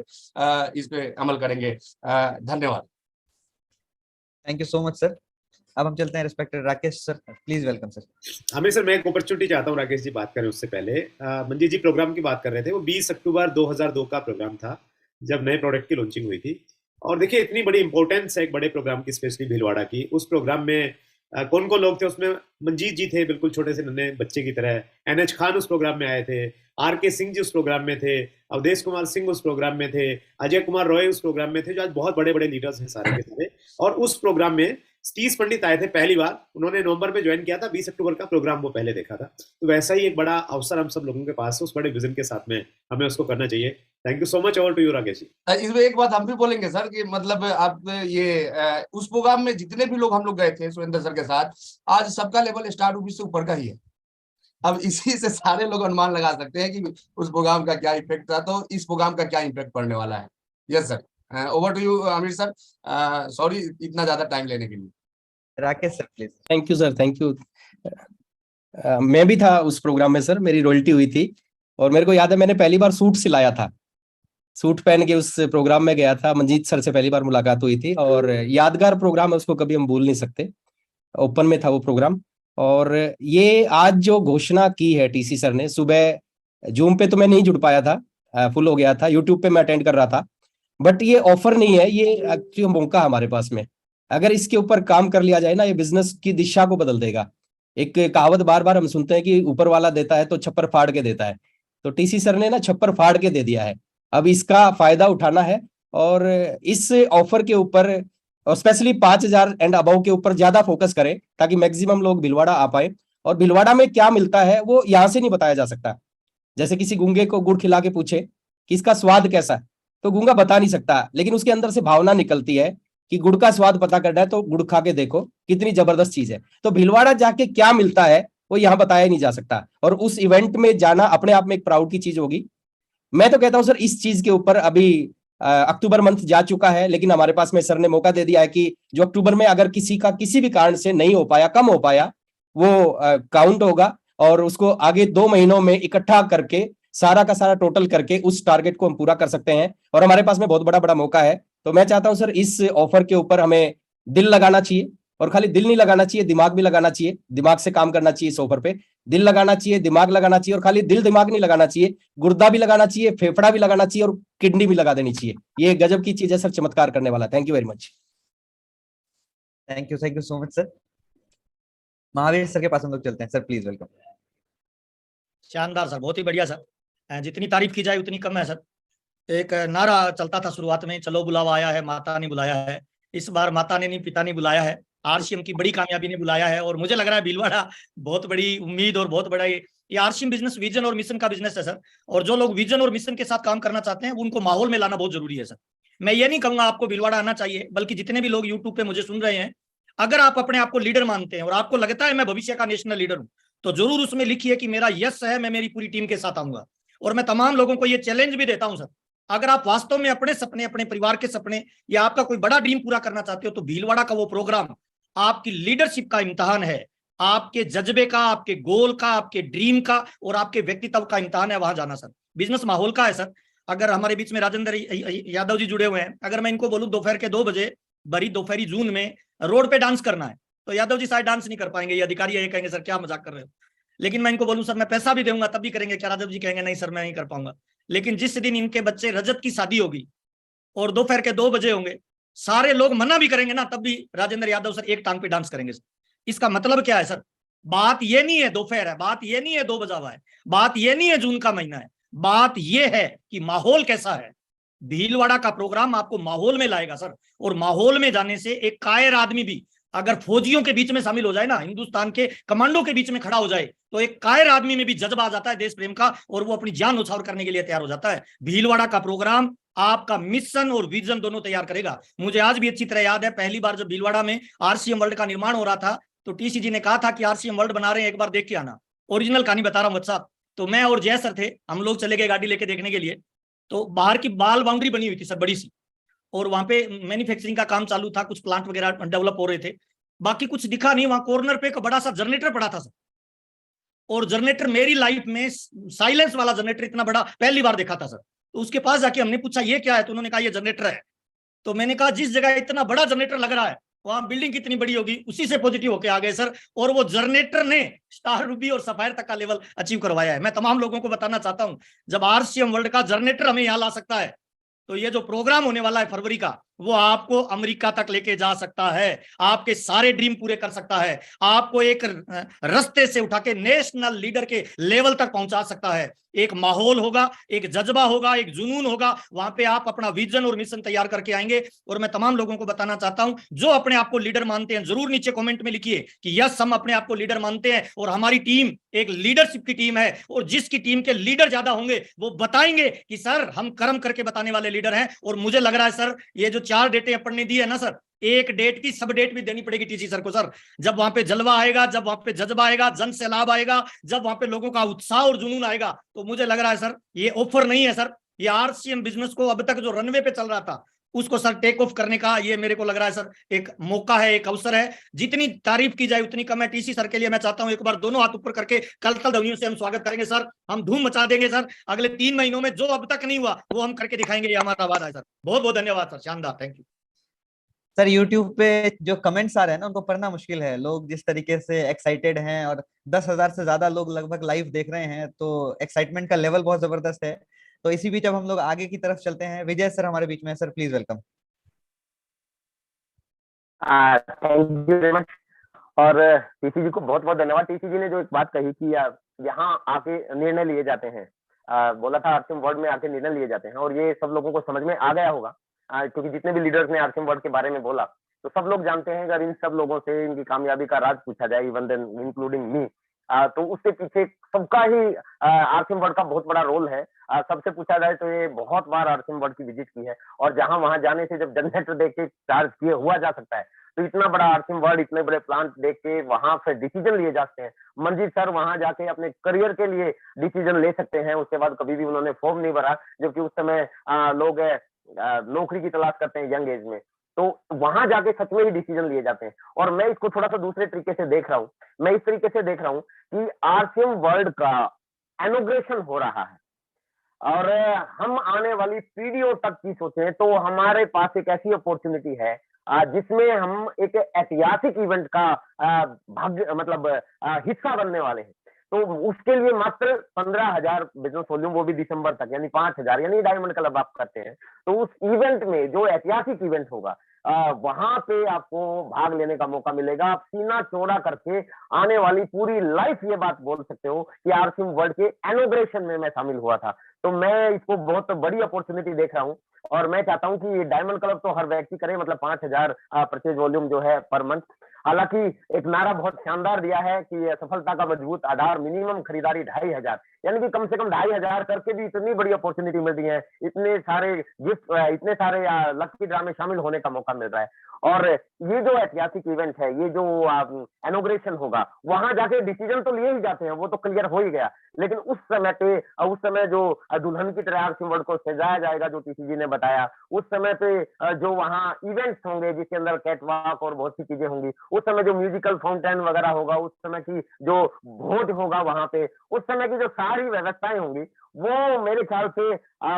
इस पे अमल करेंगे। धन्यवाद। Thank you so much sir. अब हम चलते हैं respected Rakesh sir, please welcome sir. हमें सर मैं एक अपॉर्चुनिटी चाहता हूँ, राकेश जी बात करें उससे पहले मंजीत जी प्रोग्राम की बात कर रहे थे। वो 20 अक्टूबर 2002 का प्रोग्राम था जब नए प्रोडक्ट की लॉन्चिंग हुई थी। और देखिए इतनी बड़ी इंपॉर्टेंस है एक बड़े प्रोग्राम की, स्पेशली भिलवाड़ा की। उस प्रोग्राम में कौन कौन लोग थे उसमें? मंजीत जी थे, बिल्कुल छोटे से नन्हे बच्चे की तरह। NH खान उस प्रोग्राम में आए थे, RK सिंह जी उस प्रोग्राम में थे, अवधेश कुमार सिंह उस प्रोग्राम में थे, अजय कुमार रॉय उस प्रोग्राम में थे, जो आज बहुत बड़े बड़े लीडर्स हैं सारे के सारे। और उस प्रोग्राम में सतीश पंडित आए थे पहली बार, उन्होंने नवंबर में ज्वाइन किया था। 20 अक्टूबर का प्रोग्राम वो पहले देखा था। तो वैसा ही एक बड़ा अवसर हम सब लोगों के पास है, उस बड़े विजन के साथ में हमें उसको करना चाहिए। Thank you so much. Over to you Rakesh ji. इसमें एक बात हम भी बोलेंगे सर कि मतलब आप ये उस प्रोग्राम में जितने भी लोग हम लोग गए थे सुरेंद्र सर के साथ, आज सबका लेवल स्टार रूबी से ऊपर का ही है। अब इसी से सारे लोग अनुमान लगा सकते हैं कि उस प्रोग्राम का क्या इफेक्ट था, तो इस प्रोग्राम का क्या इम्पैक्ट पड़ने वाला है। Yes sir, over to you Aamir sir. Sorry इतना ज्यादा टाइम लेने के लिए। Rakesh sir please. Thank you sir, thank you. मैं भी था उस प्रोग्राम में सर, मेरी रॉयल्टी हुई थी। और मेरे को याद है मैंने पहली बार सूट सिलाया था, सूट पहन के उस प्रोग्राम में गया था। मंजीत सर से पहली बार मुलाकात हुई थी और यादगार प्रोग्राम है, उसको कभी हम भूल नहीं सकते। ओपन में था वो प्रोग्राम। और ये आज जो घोषणा की है टीसी सर ने, सुबह जूम पे तो मैं नहीं जुड़ पाया था, फुल हो गया था। यूट्यूब पे मैं अटेंड कर रहा था। बट ये ऑफर नहीं है, ये एक्चुअली मौका हमारे पास में। अगर इसके ऊपर काम कर लिया जाए ना, ये बिजनेस की दिशा को बदल देगा। एक कहावत बार बार हम सुनते हैं कि ऊपर वाला देता है तो छप्पर फाड़ के देता है। तो टीसी सर ने ना छप्पर फाड़ के दे दिया है। अब इसका फायदा उठाना है और इस ऑफर के ऊपर और स्पेशली 5000 एंड अबव के ऊपर ज्यादा फोकस करें ताकि मैक्सिमम लोग भिलवाड़ा आ पाए। और भिलवाड़ा में क्या मिलता है वो यहाँ से नहीं बताया जा सकता। जैसे किसी गूंगे को गुड़ खिला के पूछे कि इसका स्वाद कैसा है, तो गूंगा बता नहीं सकता, लेकिन उसके अंदर से भावना निकलती है कि गुड़ का स्वाद पता करना है तो गुड़ खा के देखो कितनी जबरदस्त चीज है। तो भिलवाड़ा जाके क्या मिलता है वो यहाँ बताया नहीं जा सकता। और उस इवेंट में जाना अपने आप में एक प्राउड की चीज होगी। मैं तो कहता हूं सर इस चीज के ऊपर अभी अक्टूबर मंथ जा चुका है, लेकिन हमारे पास में सर ने मौका दे दिया है कि जो अक्टूबर में अगर किसी का किसी भी कारण से नहीं हो पाया, कम हो पाया, वो काउंट होगा और उसको आगे 2 महीनों में इकट्ठा करके सारा का सारा टोटल करके उस टारगेट को हम पूरा कर सकते हैं। और हमारे पास में बहुत बड़ा बड़ा मौका है। तो मैं चाहता हूं सर इस ऑफर के ऊपर हमें दिल लगाना चाहिए, और खाली दिल नहीं लगाना चाहिए, दिमाग भी लगाना चाहिए, दिमाग से काम करना चाहिए। इस ऑफर पे दिल लगाना चाहिए, दिमाग लगाना चाहिए, और खाली दिल दिमाग नहीं लगाना चाहिए, गुर्दा भी लगाना चाहिए, फेफड़ा भी लगाना चाहिए और किडनी भी लगा देनी चाहिए। ये गजब की चीज है सर, चमत्कार करने वाला। Thank you very much. Thank you so much sir. Mahavir sir के पास हम लोग चलते हैं। Sir please welcome. शानदार सर, बहुत ही बढ़िया सर। जितनी तारीफ की जाए उतनी कम है सर। एक नारा चलता था शुरुआत में, चलो बुलावा आया है, माता ने बुलाया है। इस बार माता ने नहीं, पिता ने बुलाया है, आरसीएम की बड़ी कामयाबी ने बुलाया है। और मुझे लग रहा है भीलवाड़ा बहुत बड़ी उम्मीद और बहुत बड़ा ये आरसीएम बिजनेस विजन और मिशन का बिजनेस है सर। और जो लोग विजन और मिशन के साथ काम करना चाहते हैं उनको माहौल में लाना बहुत जरूरी है सर। मैं ये नहीं कहूंगा आपको भीलवाड़ा आना चाहिए, बल्कि जितने भी लोग यूट्यूब पे मुझे सुन रहे हैं, अगर आप अपने आप को लीडर मानते हैं और आपको लगता है मैं भविष्य का नेशनल लीडर हूं, तो जरूर उसमें लिखिए कि मेरा यस है, मैं मेरी पूरी टीम के साथ आऊंगा। और मैं तमाम लोगों को ये चैलेंज भी देता हूं सर, अगर आप वास्तव में अपने सपने, अपने परिवार के सपने या आपका कोई बड़ा ड्रीम पूरा करना चाहते हो, तो भीलवाड़ा का वो प्रोग्राम आपकी लीडरशिप का इम्तिहान है, आपके जज्बे का, आपके गोल का, आपके ड्रीम का और आपके व्यक्तित्व का इम्तिहान है। वहां जाना सर बिजनेस माहौल का है सर। अगर हमारे बीच में राजेंद्र यादव जी जुड़े हुए हैं, अगर मैं इनको बोलूं दोपहर के 2 बजे भरी दोपहरी जून में रोड पे डांस करना है, तो यादव जी शायद डांस नहीं कर पाएंगे। ये अधिकारी ये कहेंगे सर क्या मजाक कर रहे हो। लेकिन मैं इनको बोलूं सर मैं पैसा भी दूंगा तब भी करेंगे क्या, राजव जी कहेंगे नहीं सर मैं नहीं कर पाऊंगा। लेकिन जिस दिन इनके बच्चे रजत की शादी होगी और दोपहर के 2 बजे होंगे, सारे लोग मना भी करेंगे ना, तब भी राजेंद्र यादव सर एक टांग पे डांस करेंगे सर। इसका मतलब क्या है सर? बात ये नहीं है दोपहर है, बात ये नहीं है 2 बजा हुआ है, बात ये नहीं है जून का महीना है, बात ये है कि माहौल कैसा है। भीलवाड़ा का प्रोग्राम आपको माहौल में लाएगा सर। और माहौल में जाने से एक कायर आदमी भी अगर फौजियों के बीच में शामिल हो जाए ना, हिंदुस्तान के कमांडो के बीच में खड़ा हो जाए, तो एक कायर आदमी में भी जज्बा आ जाता है देश प्रेम का, और वो अपनी जान न्यौछावर करने के लिए तैयार हो जाता है। भीलवाड़ा का प्रोग्राम आपका मिशन और विजन दोनों तैयार करेगा। मुझे आज भी अच्छी तरह याद है, पहली बार जब भीलवाड़ा में आरसीएम वर्ल्ड का निर्माण हो रहा था, तो टीसी जी ने कहा था कि आरसीएम वर्ल्ड बना रहे हैं, एक बार देख के आना। ओरिजिनल कहानी बता रहा हूँ साहब। तो मैं और जय सर थे, हम लोग चले गए गाड़ी लेके देखने के लिए। तो बाहर की बाल बाउंड्री बनी हुई थी सर बड़ी सी, और वहां पे मैन्युफैक्चरिंग का काम चालू था, कुछ प्लांट वगैरह डेवलप हो रहे थे, बाकी कुछ दिखा नहीं। वहां कॉर्नर पे एक बड़ा सा जनरेटर पड़ा था सर, और जनरेटर मेरी लाइफ में साइलेंस वाला जनरेटर इतना बड़ा पहली बार देखा था सर। तो उसके पास जाके हमने पूछा ये क्या है, तो उन्होंने कहा ये जनरेटर है। तो मैंने कहा जिस जगह इतना बड़ा जनरेटर लग रहा है वहां बिल्डिंग कितनी बड़ी होगी, उसी से पॉजिटिव होके आ गए सर। और वो जनरेटर ने स्टार रूबी और सफायर तक का लेवल अचीव करवाया है। मैं तमाम लोगों को बताना चाहता हूं, जब आरसीएम वर्ल्ड का जनरेटर हमें यहां ला सकता है, तो ये जो प्रोग्राम होने वाला है फरवरी का, वो आपको अमेरिका तक लेके जा सकता है, आपके सारे ड्रीम पूरे कर सकता है, आपको एक रास्ते से उठा के नेशनल लीडर के लेवल तक पहुंचा सकता है। एक माहौल होगा, एक जज्बा होगा, एक जुनून होगा, वहां पे आप अपना विजन और मिशन तैयार करके आएंगे। और मैं तमाम लोगों को बताना चाहता हूं, जो अपने आप को लीडर मानते हैं, जरूर नीचे कमेंट में लिखिए कि यस हम अपने आप को लीडर मानते हैं और हमारी टीम एक लीडरशिप की टीम है। और जिसकी टीम के लीडर ज्यादा होंगे वो बताएंगे कि सर हम कर्म करके बताने वाले लीडर हैं। और मुझे लग रहा है सर, ये जो 4 डेटें अपन ने दी है ना सर, एक डेट की सब डेट भी देनी पड़ेगी टीसी सर को सर। जब वहां पे जलवा आएगा, जब वहां पे जज्बा आएगा, जन सैलाब आएगा, जब वहां पे लोगों का उत्साह और जुनून आएगा, तो मुझे लग रहा है सर ये ऑफर नहीं है सर, ये आरसीएम बिजनेस को अब तक जो रनवे पे चल रहा था उसको सर टेक ऑफ करने का ये मेरे को लग रहा है सर एक मौका है, एक अवसर है। जितनी तारीफ की जाए उतनी कम है। टीसी सर के लिए मैं चाहता हूं एक बार दोनों हाथ ऊपर करके कल ध्वनियों से हम स्वागत करेंगे सर। हम धूम मचा देंगे सर। अगले 3 महीनों में जो अब तक नहीं हुआ वो हम करके दिखाएंगे, ये हमारा वादा है सर। बहुत बहुत धन्यवाद सर, शानदार, थैंक यू सर यूट्यूब पे जो कमेंट्स आ रहे हैं ना, उनको पढ़ना मुश्किल है। लोग जिस तरीके से एक्साइटेड हैं और 10,000 से ज्यादा लोग लगभग लाइव देख रहे हैं, तो एक्साइटमेंट का लेवल बहुत जबरदस्त है। तो इसी बीच अब हम लोग आगे की तरफ चलते हैं। विजय सर हमारे बीच में है, sir please welcome. Thank you very much. और टीसी जी को बहुत बहुत धन्यवाद। टीसी जी ने जो एक बात कही कि यहाँ आके निर्णय लिए जाते हैं, बोला था आरसीएम वर्ल्ड में आके निर्णय लिए जाते हैं, और ये सब लोगों को समझ में आ गया होगा, क्योंकि जितने भी लीडर्स ने आरसीएम वर्ल्ड के बारे में बोला, तो सब लोग जानते हैं। अगर इन सब लोगों से इनकी कामयाबी का राज पूछा जाए, इवन देन इंक्लूडिंग मी, तो उसके पीछे सबका ही आरसीएम वर्ल्ड का बहुत बड़ा रोल है। सबसे पूछा जाए तो ये बहुत बार आरसीएम वर्ल्ड की विजिट की है, और जहां वहां जाने से जब जनरेटर देख के चार्ज किए हुआ जा सकता है, तो इतना बड़ा आरसीएम वर्ल्ड, इतने बड़े प्लांट देख के वहां से डिसीजन लिए जाते हैं। मंजीत सर वहां जाके अपने करियर के लिए डिसीजन ले सकते हैं, उसके बाद कभी भी उन्होंने फॉर्म नहीं भरा, जबकि उस समय लोग नौकरी की तलाश करते हैं यंग एज में, तो वहां जाके सच में ही डिसीजन लिए जाते हैं। और मैं इसको थोड़ा सा दूसरे तरीके से देख रहा हूँ, मैं इस तरीके से देख रहा हूँ कि आरसीएम वर्ल्ड का इनॉग्रेशन हो रहा है, और हम आने वाली पीढ़ियों तक की सोचें तो हमारे पास एक ऐसी अपॉर्चुनिटी है जिसमें हम एक ऐतिहासिक इवेंट का भाग्य मतलब हिस्सा बनने वाले हैं। तो उसके लिए मात्र 15,000 बिजनेस वॉल्यूम, वो भी दिसंबर तक, यानी 5,000, यानी डायमंड क्लब आप करते हैं, तो उस इवेंट में जो ऐतिहासिक इवेंट होगा वहां पे आपको भाग लेने का मौका मिलेगा। आप सीना चौड़ा करके आने वाली पूरी लाइफ ये बात बोल सकते हो कि आरसीएम वर्ल्ड के इनॉग्रेशन में मैं शामिल हुआ था। तो मैं इसको बहुत बड़ी अपॉर्चुनिटी देख रहा हूँ, और मैं चाहता हूँ कि डायमंड क्लब तो हर व्यक्ति करे, मतलब 5,000 परचेज वॉल्यूम जो है पर मंथ। हालांकि एक नारा बहुत शानदार दिया है कि सफलता का मजबूत आधार, मिनिमम खरीदारी 2,500, यानी कि कम से कम 2,500 करके भी इतनी बड़ी अपॉर्चुनिटी मिल रही है, इतने सारे गिफ्ट, इतने सारे लकी ड्रा में शामिल होने का मौका मिल रहा है। और ये जो ऐतिहासिक इवेंट है, ये जो इनॉग्रेशन होगा, वहां जाके डिसीजन तो लिए ही जाते हैं, वो तो क्लियर हो ही गया, लेकिन उस समय जो दुल्हन की तरह आरसीएम वर्ल्ड को सजाया जाएगा, जो टीसीजी ने बताया, उस समय पे जो वहाँ इवेंट्स होंगे जिसके अंदर कैटवॉक और बहुत सी चीजें होंगी, उस समय जो म्यूजिकल फाउंटेन वगैरह होगा, उस समय की जो भोज होगा वहां पे, उस समय की जो सारी व्यवस्थाएं होंगी, वो मेरे ख्याल से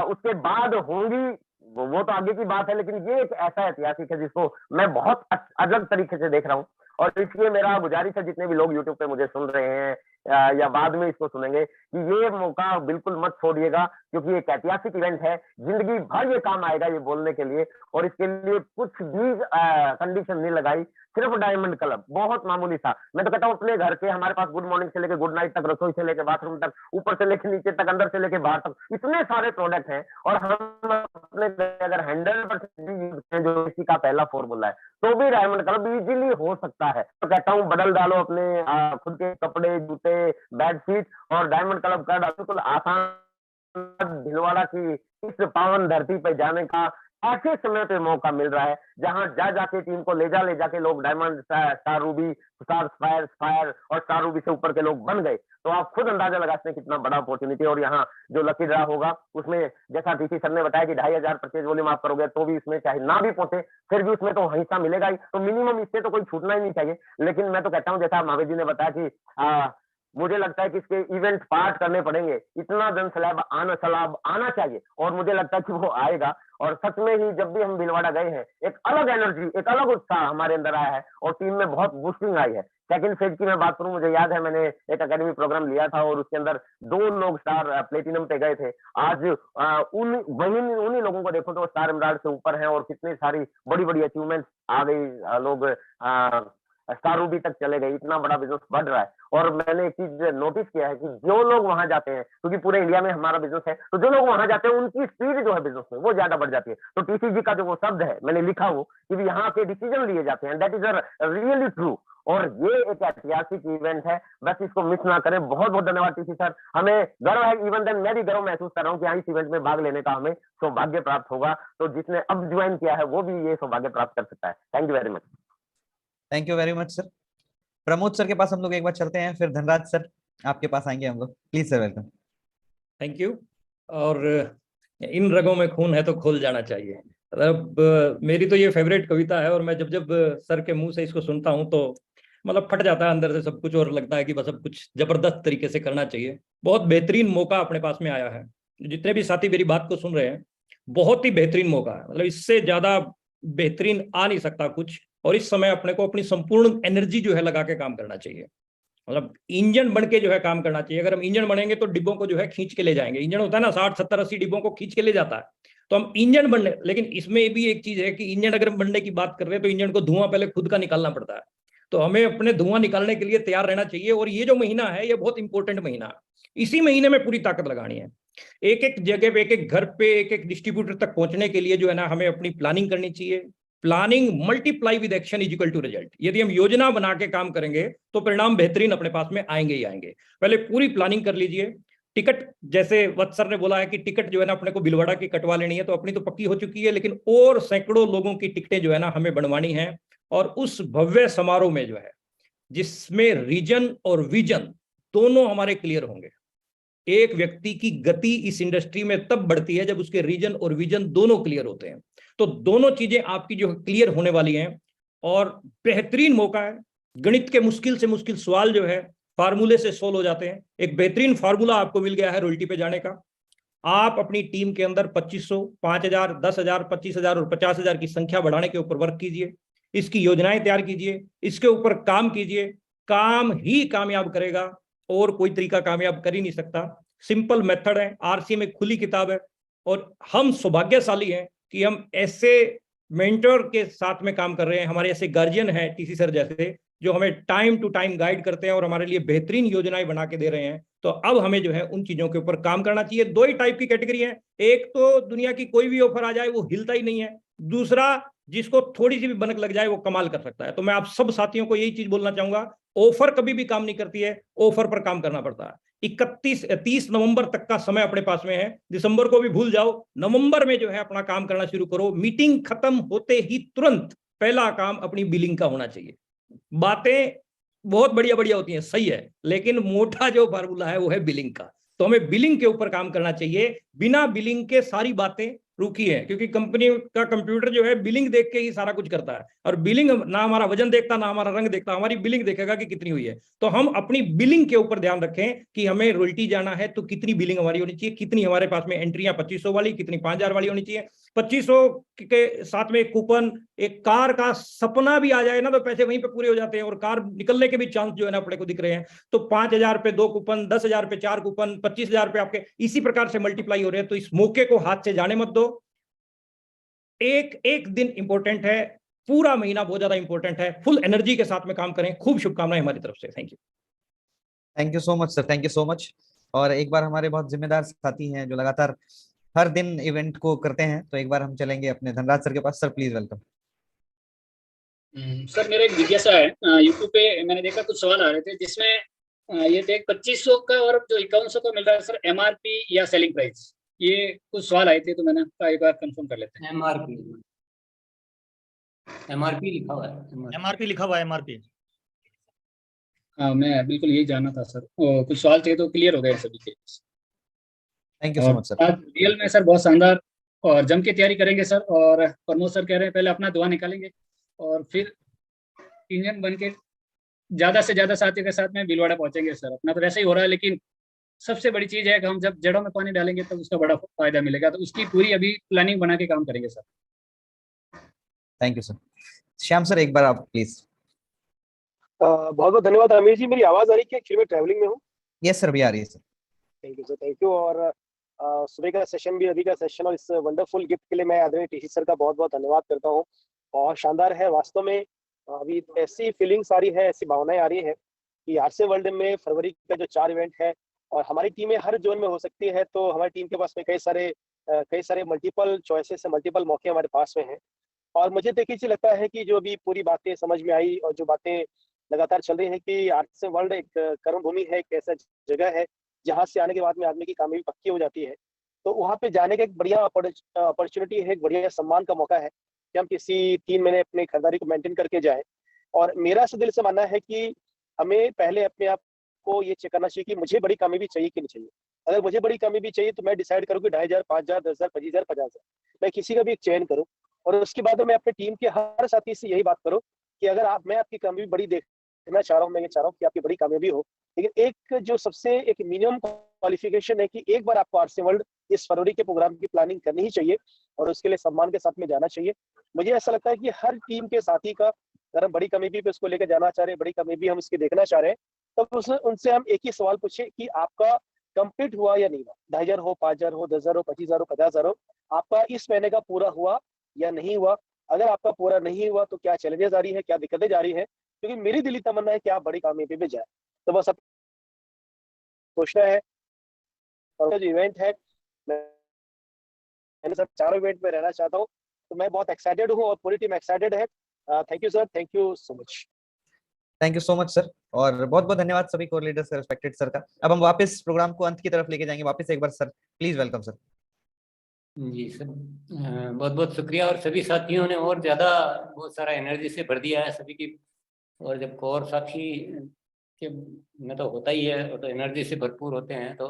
उसके बाद होंगी, वो तो आगे की बात है, लेकिन ये एक ऐसा ऐतिहासिक है जिसको मैं बहुत अलग तरीके से देख रहा हूँ। और इसलिए मेरा गुजारिश है जितने भी लोग यूट्यूब पे मुझे सुन रहे हैं या बाद में इसको सुनेंगे, कि ये मौका बिल्कुल मत छोड़िएगा, क्योंकि एक ऐतिहासिक इवेंट है, जिंदगी भर ये काम आएगा ये बोलने के लिए। और इसके लिए कुछ भी कंडीशन नहीं लगाई, सिर्फ डायमंड क्लब, बहुत मामूली सा। मैं तो कहता हूँ अपने घर के, हमारे पास गुड मॉर्निंग से लेके गुड नाइट तक, रसोई से लेके बाथरूम तक, ऊपर से लेके नीचे तक, अंदर से लेके बाहर तक, इतने सारे प्रोडक्ट हैं, और हम अपने अगर 100% यूज करें जो इसी का पहला फॉर्मूला है, तो भी डायमंड क्लब इजीली हो सकता है। तो कहता हूँ बदल डालो अपने खुद के कपड़े, जूते, बेडशीट, और डायमंड क्लब का बिल्कुल आसान भिलवाड़ा की इस पावन धरती पे जाने का ऐसे समय पे मौका मिल रहा है, जहां जा जाके टीम को ले जाके लोग diamond, star Ruby, star fire और स्टार रूबी से ऊपर के लोग बन गए। तो आप खुद अंदाजा लगा सकते हैं कितना बड़ा अपॉर्चुनिटी। और यहाँ जो लकी ड्रा होगा उसमें जैसा टीसी सर ने बताया कि 2,500 परचेज वॉल्यूम आप करोगे तो भी उसमें चाहे ना भी पहुंचे फिर भी उसमें तो हिस्सा मिलेगा ही, तो मिनिमम इससे तो कोई छूटना ही नहीं चाहिए। लेकिन मैं तो कहता हूँ जैसा महावीर जी ने बताया कि मुझे लगता है कि इसके इवेंट पार्ट करने पड़ेंगे, इतना धन सलाब आना चाहिए, और मुझे लगता है कि वो आएगा। और सच में ही जब भी हम भीलवाड़ा गए हैं, एक अलग एनर्जी, एक अलग उत्साह हमारे अंदर आया है, और टीम में बहुत बूस्टिंग आई है। सेकंड फेज की मैं बात करूं, मुझे याद है मैंने एक एकेडमी प्रोग्राम लिया था और उसके अंदर 2 लोग स्टार प्लेटिनम पे गए थे। आज उन्हीं लोगों को देखो तो स्टार एमराल्ड से ऊपर हैं, और कितनी सारी बड़ी बड़ी अचीवमेंट्स आ गई, लोग स्टार रूबी तक चले गए, इतना बड़ा बिजनेस बढ़ रहा है। और मैंने एक चीज नोटिस किया है कि जो लोग वहां जाते हैं, क्योंकि पूरे इंडिया में हमारा बिजनेस है, तो जो लोग वहां जाते हैं उनकी स्पीड जो है बिजनेस में वो ज्यादा बढ़ जाती है। तो टीसीजी का जो वो शब्द है मैंने लिखा वो कि यहाँ के डिसीजन लिए जाते हैं, दैट इज रियली ट्रू। और ये एक ऐतिहासिक इवेंट है, बस इसको मिस ना करें। बहुत बहुत धन्यवाद टीसी सर, हमें गर्व है, इवन देन मैं भी गर्व महसूस कर रहा हूँ कि इस इवेंट में भाग लेने का हमें सौभाग्य प्राप्त होगा। तो जिसने अब ज्वाइन किया है वो भी ये सौभाग्य प्राप्त कर सकता है। Thank you very much. Thank you very much sir. Pramod sir के पास हम लोग एक बार चलते हैं, फिर धनराज सर आपके पास आएंगे हम लोग। Please sir, welcome. Thank you. और इन रगों में खून है तो खोल जाना चाहिए, मतलब मेरी तो ये फेवरेट कविता है, और मैं जब जब सर के मुंह से इसको सुनता हूँ तो मतलब फट जाता है अंदर से सब कुछ, और लगता है कि बस अब कुछ जबरदस्त तरीके से करना चाहिए। बहुत बेहतरीन मौका अपने पास में आया है। जितने भी साथी मेरी बात को सुन रहे हैं, बहुत ही बेहतरीन मौका है, मतलब इससे ज्यादा बेहतरीन आ नहीं सकता कुछ। और इस समय अपने को अपनी संपूर्ण एनर्जी जो है लगा के काम करना चाहिए, मतलब इंजन बन के जो है काम करना चाहिए। अगर हम इंजन बनेंगे तो डिब्बों को जो है खींच के ले जाएंगे। इंजन होता है ना 60 70 80 डिब्बों को खींच के ले जाता है, तो हम इंजन बनने, लेकिन इसमें भी एक चीज है कि इंजन अगर हम बनने की बात कर रहे हैं तो इंजन को धुआं पहले खुद का निकालना पड़ता है। तो हमें अपने धुआं निकालने के लिए तैयार रहना चाहिए। और ये जो महीना है ये बहुत इंपॉर्टेंट महीना है, इसी महीने में पूरी ताकत लगानी है। एक एक जगह पे, एक एक घर पे, एक एक डिस्ट्रीब्यूटर तक पहुंचने के लिए जो है ना हमें अपनी प्लानिंग करनी चाहिए, planning multiply with action is equal to result. यदि हम योजना बना के काम करेंगे तो परिणाम बेहतरीन अपने पास में आएंगे ही आएंगे। पहले पूरी प्लानिंग कर लीजिए। टिकट, जैसे वत्स सर ने बोला है कि टिकट जो है ना अपने को भीलवाड़ा की कटवा लेनी है, तो अपनी तो पक्की हो चुकी है, लेकिन और सैकड़ों लोगों की टिकटें जो है ना हमें बनवानी है। और उस भव्य समारोह में जो है, जिसमें रीजन और विजन दोनों हमारे क्लियर होंगे। एक व्यक्ति की गति इस इंडस्ट्री में तब बढ़ती है जब उसके रीजन और विजन दोनों क्लियर होते हैं। तो दोनों चीजें आपकी जो क्लियर होने वाली हैं, और बेहतरीन मौका है। गणित के मुश्किल से मुश्किल सवाल जो है फार्मूले से सोल्व हो जाते हैं। एक बेहतरीन फार्मूला आपको मिल गया है रॉयल्टी पे जाने का। आप अपनी टीम के अंदर 2500, 5000, 10,000, 25,000 और 50,000 की संख्या बढ़ाने के ऊपर वर्क कीजिए। इसकी योजनाएं तैयार कीजिए, इसके ऊपर काम कीजिए। काम ही कामयाब करेगा, और कोई तरीका कामयाब कर ही नहीं सकता। सिंपल मेथड है, आरसी में खुली किताब है। और हम सौभाग्यशाली हैं कि हम ऐसे मेंटर के साथ में काम कर रहे हैं। हमारे ऐसे गार्जियन हैं टीसी सर जैसे, जो हमें टाइम टू टाइम गाइड करते हैं और हमारे लिए बेहतरीन योजनाएं बना के दे रहे हैं। तो अब हमें जो है उन चीजों के ऊपर काम करना चाहिए। दो ही टाइप की कैटेगरी है, एक तो दुनिया की कोई भी ऑफर आ जाए वो हिलता ही नहीं है, दूसरा जिसको थोड़ी सी भी बनक लग जाए वो कमाल कर सकता है। तो मैं आप सब साथियों को यही चीज बोलना चाहूंगा, ऑफर कभी भी काम नहीं करती है, ऑफर पर काम करना पड़ता है। 30 नवंबर तक का समय अपने पास में है। दिसंबर को भी भूल जाओ, नवंबर में जो है अपना काम करना शुरू करो। मीटिंग खत्म होते ही तुरंत पहला काम अपनी बिलिंग का होना चाहिए। बातें बहुत बढ़िया बढ़िया होती हैं, सही है, लेकिन मोटा जो फार्मूला है वो है बिलिंग का। तो हमें बिलिंग के ऊपर काम करना चाहिए। बिना बिलिंग के सारी बातें रुकी है, क्योंकि कंपनी का कंप्यूटर जो है बिलिंग देख के ही सारा कुछ करता है। और बिलिंग ना हमारा वजन देखता, ना हमारा रंग देखता, हमारी बिलिंग देखेगा कि कितनी हुई है। तो हम अपनी बिलिंग के ऊपर ध्यान रखें कि हमें रॉयल्टी जाना है तो कितनी बिलिंग हमारी होनी चाहिए, कितनी हमारे पास में एंट्रियां 2500 वाली, कितनी 5000 वाली होनी चाहिए। 2500 के साथ में एक कूपन, एक कार का सपना भी आ जाए ना तो पैसे वहीं पे पूरे हो जाते हैं, और कार निकलने के भी चांस जो है ना अपने को दिख रहे हैं। तो 5000 पे 2 कूपन, 10,000 पे 4 कूपन, 25,000 पे आपके इसी प्रकार से मल्टीप्लाई हो रहे हैं। तो इस मौके को हाथ से जाने मत दो। एक एक दिन इंपॉर्टेंट है, पूरा महीना बहुत ज्यादा इंपॉर्टेंट है। फुल एनर्जी के साथ में काम करें। खूब शुभकामनाएं हमारी तरफ से। Thank you. Thank you so much sir, thank you so much. और एक बार हमारे बहुत जिम्मेदार साथी हैं जो लगातार हर दिन इवेंट को करते हैं, तो एक बार हम चलेंगे अपने धनराज सर के पास। Sir please welcome. सर मेरा एक जिज्ञासा है, यूट्यूब पे मैंने देखा कुछ सवाल आ रहे थे जिसमें ये देख 2500 का और जो 5100 का मिल रहा है सर, एमआरपी या सेलिंग प्राइस, ये कुछ सवाल आए थे तो मैंने कहा एक बार कंफर्म कर लेते हैं। एमआरपी लिखा हुआ है, एमआरपी लिखा हुआ है, एमआरपी। हाँ मैं बिल्कुल यही जानना था सर, और कुछ सवाल थे तो क्लियर हो गए सभी के। Thank you so much sir. आज रियल में सर बहुत शानदार और जम के तैयारी करेंगे सर। और प्रमोद सर कह रहे हैं पहले अपना दुआ निकालेंगे और फिर इंजन बन के ज्यादा से ज्यादा साथियों के साथ में भीलवाड़ा पहुंचेंगे सर। अपना तो वैसे ही हो रहा है, लेकिन सबसे बड़ी चीज है कि हम जब जड़ों में पानी डालेंगे तो उसका बड़ा फायदा मिलेगा। तो उसकी पूरी अभी प्लानिंग बना के काम करेंगे sir. Thank you sir. Shyam sir एक बार आप प्लीज। बहुत बहुत धन्यवाद आमिर जी। मेरी आवाज आ रही है? एक्चुअली मैं ट्रैवलिंग में हूँ। यस सर, भी आ रही है sir. Thank you sir, thank you. और सुबह का सेशन भी, अभी का सेशन और इस वंडरफुल गिफ्ट के लिए मैं आदरणीय टीसी सर का बहुत बहुत धन्यवाद करता हूँ। और शानदार है वास्तव में। अभी ऐसी फीलिंग्स आ रही है, ऐसी भावनाएं आ रही है कि आरसे वर्ल्ड में फरवरी का जो 4 इवेंट है और हमारी टीमें हर जोन में हो सकती है, तो हमारी टीम के पास में कई सारे मल्टीपल चॉइसेस है, मल्टीपल मौके हमारे पास में हैं। और मुझे देखिए लगता है कि जो भी पूरी बातें समझ में आई और जो बातें लगातार चल रही है कि आरसे वर्ल्ड एक कर्म भूमि है, एक ऐसा जगह है जहाँ से आने के बाद में आदमी की कामयाबी पक्की हो जाती है। तो वहाँ पे जाने का एक बढ़िया अपॉर्चुनिटी है, एक बढ़िया सम्मान का मौका है कि हम किसी 3 महीने अपनी खरीदारी को मेंटेन करके जाएं। और मेरा से दिल से मानना है कि हमें पहले अपने आप को ये चेक करना चाहिए कि मुझे बड़ी कामयाबी चाहिए कि नहीं चाहिए। अगर मुझे बड़ी कामयाबी चाहिए तो मैं डिसाइड करूँ कि 2,500, 5,000, 10,000, 25,000, 50,000, मैं किसी का भी एक चयन करूँ। और उसके बाद मैं अपने टीम के हर साथी से यही बात करूँ कि अगर मैं आपकी कामयाबी बड़ी देखना चाह रहा हूँ, मैं ये चाह रहा हूँ कि आपकी बड़ी कामयाबी हो, लेकिन एक जो सबसे एक मिनिमम क्वालिफिकेशन है कि एक बार आपको आरसे वर्ल्ड इस फरवरी के प्रोग्राम की प्लानिंग करनी ही चाहिए और उसके लिए सम्मान के साथ में जाना चाहिए। मुझे ऐसा लगता है कि हर टीम के साथी का, अगर हम बड़ी कामयाबी पे उसको लेकर जाना चाह रहे हैं, बड़ी कामयाबी हम इसकी देखना चाह रहे हैं, तब उनसे हम एक ही सवाल पूछे कि आपका कंप्लीट हुआ या नहीं हुआ। 2,500 हो, 5,000 हो, 10,000 हो, 25,000 हो, 50,000 हो, आपका इस महीने का पूरा हुआ या नहीं हुआ। अगर आपका पूरा नहीं हुआ तो क्या चैलेंजेस आ रही है, क्या दिक्कतें जा रही है, क्योंकि मेरी दिली तमन्ना है कि आप बड़ी कामयाबी पे जाए। तो बस अब सोचना है। और जो इवेंट है, मैंने सब 4 इवेंट में रहना चाहता हूँ तो मैं बहुत एक्साइटेड हूँ और पूरी टीम एक्साइटेड है। Thank you sir, thank you so much. Thank you so much sir, और बहुत बहुत धन्यवाद सभी कोर लीडर्स रेस्पेक्टेड सर का। अब हम वापस प्रोग्राम को अंत की तरफ लेके जाएंगे। वापस एक बार सर प्लीज वेलकम सर। जी सर, बहुत बहुत शुक्रिया। और सभी साथियों ने और ज़्यादा बहुत सारा एनर्जी से भर दिया है सभी की। और जब कोर साथी के में तो होता ही है, वो तो एनर्जी से भरपूर होते हैं। तो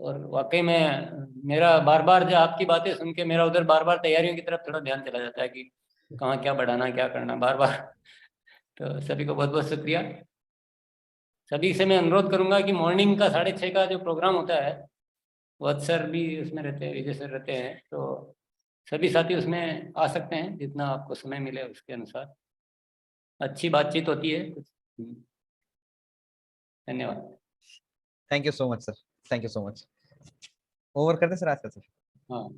और वाकई में मेरा बार बार जो आपकी बातें सुन के मेरा उधर बार बार तैयारियों की तरफ थोड़ा ध्यान चला जाता है कि कहाँ क्या बढ़ाना, क्या करना बार बार। तो सभी को बहुत बहुत शुक्रिया। सभी से मैं अनुरोध करूंगा कि मॉर्निंग का 6:30 का जो प्रोग्राम होता है, वत्स सर भी उसमें रहते हैं, विजय सर रहते हैं, तो सभी साथी उसमें आ सकते हैं जितना आपको समय मिले उसके अनुसार। अच्छी बातचीत होती है। धन्यवाद। Thank you so much sir, thank you so much. Over करते सर आज का सर। हाँ।